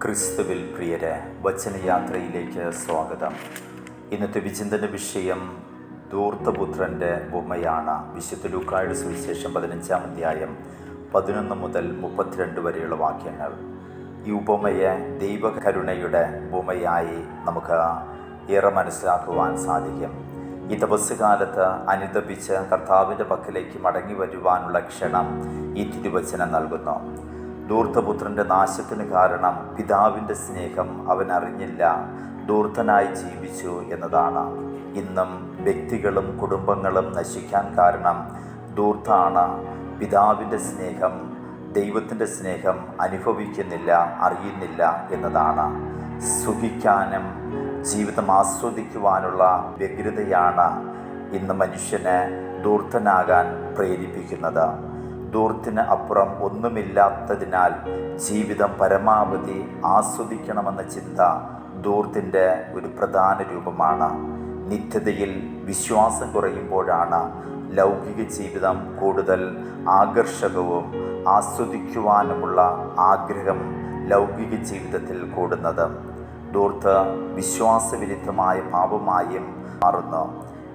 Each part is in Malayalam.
ക്രിസ്തുവിൽ പ്രിയരെ, വചനയാത്രയിലേക്ക് സ്വാഗതം. ഇന്നത്തെ വിചിന്തന വിഷയം ധൂർത്തപുത്രൻ്റെ ഉപമയാണ്. വിശുദ്ധ ലൂക്കായുടെ സുവിശേഷം 15-ാം അധ്യായം 11 മുതൽ 32 വരെയുള്ള വാക്യങ്ങൾ. ഈ ഉപമയെ ദൈവകരുണയുടെ ഉപമയായി നമുക്ക് ഏറെ മനസ്സിലാക്കുവാൻ സാധിക്കും. ഈ തപസ്സുകാലത്ത് അനുതപിച്ച് കർത്താവിൻ്റെ പക്കലേക്ക് മടങ്ങി വരുവാനുള്ള ക്ഷണം ഈ തിരുവചനം നൽകുന്നു. ധൂർത്തപുത്രൻ്റെ നാശത്തിന് കാരണം പിതാവിൻ്റെ സ്നേഹം അവൻ അറിഞ്ഞില്ല, ധൂർത്തനായി ജീവിച്ചു എന്നതാണ്. ഇന്നും വ്യക്തികളും കുടുംബങ്ങളും നശിക്കാൻ കാരണം ധൂർത്താണ്. പിതാവിൻ്റെ സ്നേഹം, ദൈവത്തിൻ്റെ സ്നേഹം അനുഭവിക്കുന്നില്ല, അറിയുന്നില്ല എന്നതാണ്. സുഖിക്കാനും ജീവിതം ആസ്വദിക്കുവാനുള്ള വ്യഗ്രതയാണ് ഇന്ന് മനുഷ്യനെ ധൂർത്തനാകാൻ പ്രേരിപ്പിക്കുന്നത്. ധൂർത്തിന് അപ്പുറം ഒന്നുമില്ലാത്തതിനാൽ ജീവിതം പരമാവധി ആസ്വദിക്കണമെന്ന ചിന്ത ധൂർത്തിൻ്റെ ഒരു പ്രധാന രൂപമാണ്. നിത്യതയിൽ വിശ്വാസം കുറയുമ്പോഴാണ് ലൗകിക ജീവിതം കൂടുതൽ ആകർഷകവും ആസ്വദിക്കുവാനുമുള്ള ആഗ്രഹം ലൗകിക ജീവിതത്തിൽ കൂടുന്നത്. ധൂർത്ത് വിശ്വാസവിരുദ്ധമായ പാപമായും മാറുന്നു.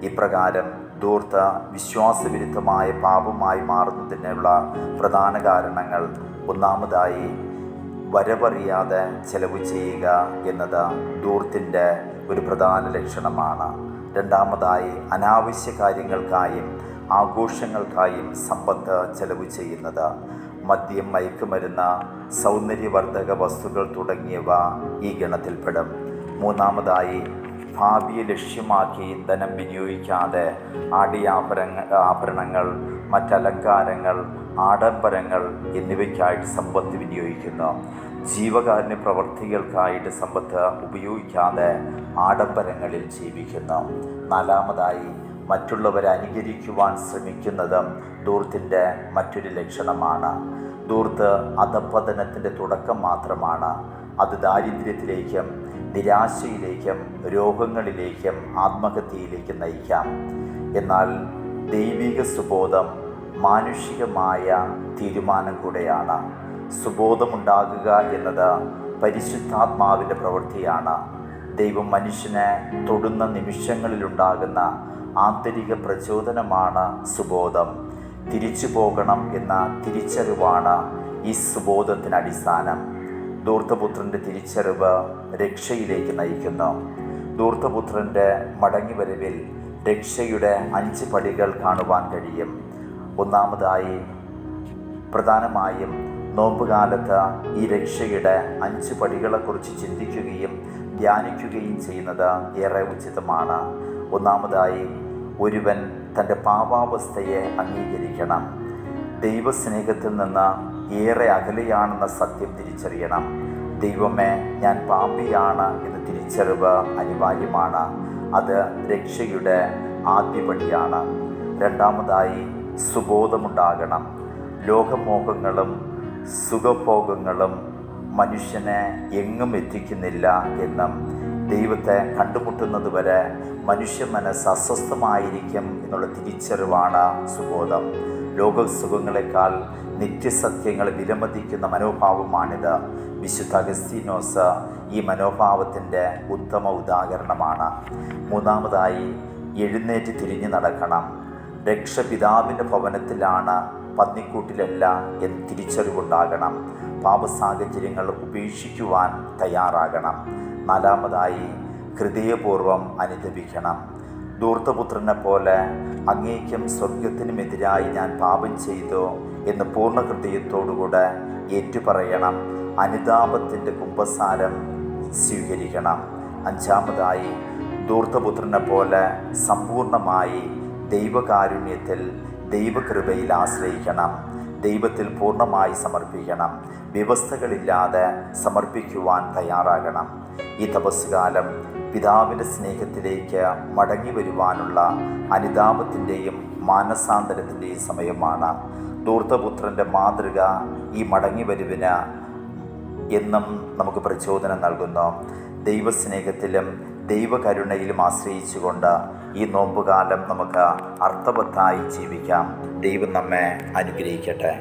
ഇപ്രകാരം ധൂർത്ത് വിശ്വാസവിരുദ്ധമായ പാപമായി മാറുന്നതിനുള്ള പ്രധാന കാരണങ്ങൾ: ഒന്നാമതായി, വരവറിയാതെ ചെലവ് ചെയ്യുക എന്നത് ധൂർത്തിൻ്റെ ഒരു പ്രധാന ലക്ഷണമാണ്. രണ്ടാമതായി, അനാവശ്യ കാര്യങ്ങൾക്കായും ആഘോഷങ്ങൾക്കായും സമ്പത്ത് ചെലവ് ചെയ്യുന്നത്. മദ്യം, മയക്കുമരുന്ന്, സൗന്ദര്യവർദ്ധക വസ്തുക്കൾ തുടങ്ങിയവ ഈ ഗണത്തിൽപ്പെടും. മൂന്നാമതായി, ഭാവിയെ ലക്ഷ്യമാക്കി ധനം വിനിയോഗിക്കാതെ ആഭരണങ്ങൾ, മറ്റലങ്കാരങ്ങൾ, ആഡംബരങ്ങൾ എന്നിവയ്ക്കായിട്ട് സമ്പത്ത് വിനിയോഗിക്കുന്നു. ജീവകാരുണ്യ പ്രവർത്തികൾക്കായിട്ട് സമ്പത്ത് ഉപയോഗിക്കാതെ ആഡംബരങ്ങളിൽ ജീവിക്കുന്നു. നാലാമതായി, മറ്റുള്ളവരെ അനുകരിക്കുവാൻ ശ്രമിക്കുന്നതും ധൂർത്തിൻ്റെ മറ്റൊരു ലക്ഷണമാണ്. ധൂർത്ത് അധഃപതനത്തിൻ്റെ തുടക്കം മാത്രമാണ്. അത് ദാരിദ്ര്യത്തിലേക്കും നിരാശയിലേക്കും രോഗങ്ങളിലേക്കും ആത്മഹത്യയിലേക്കും നയിക്കാം. എന്നാൽ ദൈവിക സുബോധം മാനുഷികമായ തീരുമാനം കൂടെയാണ്. സുബോധമുണ്ടാകുക എന്നത് പരിശുദ്ധാത്മാവിൻ്റെ പ്രവൃത്തിയാണ്. ദൈവം മനുഷ്യനെ തൊടുന്ന നിമിഷങ്ങളിലുണ്ടാകുന്ന ആന്തരിക പ്രചോദനമാണ് സുബോധം. തിരിച്ചു പോകണം എന്ന തിരിച്ചറിവാണ് ഈ സുബോധത്തിന് അടിസ്ഥാനം. ധൂർത്തപുത്രൻ്റെ തിരിച്ചറിവ് രക്ഷയിലേക്ക് നയിക്കുന്നു. ധൂർത്തപുത്രൻ്റെ മടങ്ങിവരവിൽ രക്ഷയുടെ 5 പടികൾ കാണുവാൻ കഴിയും. ഒന്നാമതായി, പ്രധാനമായും നോമ്പുകാലത്ത് ഈ രക്ഷയുടെ 5 പടികളെക്കുറിച്ച് ചിന്തിക്കുകയും ധ്യാനിക്കുകയും ചെയ്യുന്നത് ഏറെ ഉചിതമാണ്. ഒന്നാമതായി, ഒരുവൻ തൻ്റെ പാപാവസ്ഥയെ അംഗീകരിക്കണം. ദൈവസ്നേഹത്തിൽ നിന്ന് ഏറെ അകലെയാണെന്ന സത്യം തിരിച്ചറിയണം. ദൈവമേ, ഞാൻ പാപിയാണ് എന്ന തിരിച്ചറിവ് അനിവാര്യമാണ്. അത് രക്ഷയുടെ ആദ്യപടിയാണ്. രണ്ടാമതായി, സുബോധമുണ്ടാകണം. ലോകമോഹങ്ങളും സുഖഭോഗങ്ങളും മനുഷ്യനെ എങ്ങും എത്തിക്കുന്നില്ല എന്നും ദൈവത്തെ കണ്ടുമുട്ടുന്നതുവരെ മനുഷ്യ മനസ്സ് അസ്വസ്ഥമായിരിക്കും എന്നുള്ള തിരിച്ചറിവാണ് സുബോധം. ലോകസുഖങ്ങളെക്കാൾ നിത്യസത്യങ്ങൾ വിലമതിക്കുന്ന മനോഭാവമാണിത്. വിശുദ്ധ അഗസ്തീനോസ് ഈ മനോഭാവത്തിൻ്റെ ഉത്തമ ഉദാഹരണമാണ്. മൂന്നാമതായി, എഴുന്നേറ്റ് തിരിഞ്ഞു നടക്കണം. രക്ഷ പിതാവിൻ്റെ ഭവനത്തിലാണ്, പന്നിക്കൂട്ടിലല്ല എന്ന് തിരിച്ചറിവുണ്ടാകണം. പാപസാഹചര്യങ്ങൾ ഉപേക്ഷിക്കുവാൻ തയ്യാറാകണം. നാലാമതായി, ഹൃദയപൂർവ്വം അനുതപിക്കണം. ധൂർത്തപുത്രനെ പോലെ അങ്ങേക്കും സ്വർഗത്തിനുമെതിരായി ഞാൻ പാപം ചെയ്തു എന്ന് പൂർണ്ണ ഹൃദയത്തോടുകൂടെ ഏറ്റുപറയണം. അനുതാപത്തിൻ്റെ കുമ്പസാരം സ്വീകരിക്കണം. അഞ്ചാമതായി, ധൂർത്തപുത്രനെ പോലെ സമ്പൂർണമായി ദൈവകാരുണ്യത്തിൽ, ദൈവകൃപയിൽ ആശ്രയിക്കണം. ദൈവത്തിൽ പൂർണ്ണമായി സമർപ്പിക്കണം. വ്യവസ്ഥകളില്ലാതെ സമർപ്പിക്കുവാൻ തയ്യാറാകണം. ഈ തപസ്സുകാലം പിതാവിൻ്റെ സ്നേഹത്തിലേക്ക് മടങ്ങി വരുവാനുള്ള അനുതാപത്തിൻ്റെയും മാനസാന്തരത്തിൻ്റെയും സമയമാണ്. ധൂർത്തപുത്രൻ്റെ മാതൃക ഈ മടങ്ങിവരവിന് എന്നും നമുക്ക് പ്രചോദനം നൽകുന്നു. ദൈവസ്നേഹത്തിലും ദൈവകരുണയിലും ആശ്രയിച്ചുകൊണ്ട് ഈ നോമ്പുകാലം നമുക്ക് അർത്ഥവത്തായി ജീവിക്കാം. ദൈവം നമ്മെ അനുഗ്രഹിക്കട്ടെ.